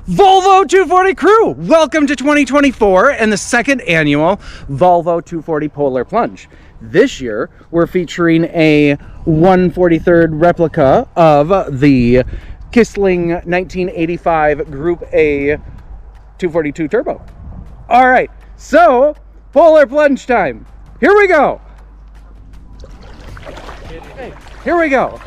Volvo 240 crew, welcome to 2024 and the second annual Volvo 240 Polar Plunge. This year, we're featuring a 1/43rd replica of the Kissling 1985 Group A 242 Turbo. All right, so Polar Plunge time. Here we go. Here we go.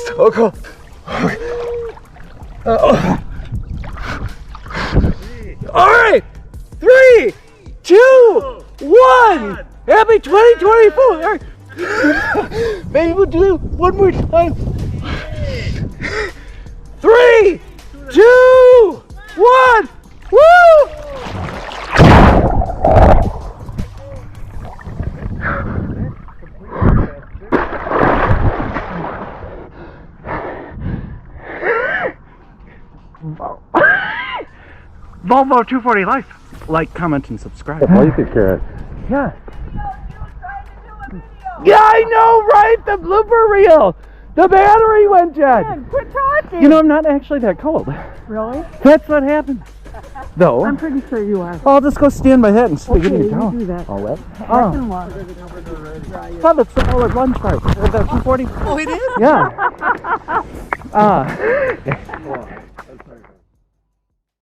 So cool. All right, 3, 2, 1. Happy 2024. Maybe we'll do one more time. 3, 2, 1. Woo! Volvo 240 life. Like, comment, and subscribe. Well, you could care. Yeah. Yeah, I know, right? The blooper reel. The battery went dead. Man, quit talking. You know, I'm not actually that cold. Really? That's what happened. Though. I'm pretty sure you are. I'll just go stand by that and stick it in Okay, your towel. you do that. All wet? Second one. Oh, that's the Polar Plunge part. The 240. Oh, it is? Yeah.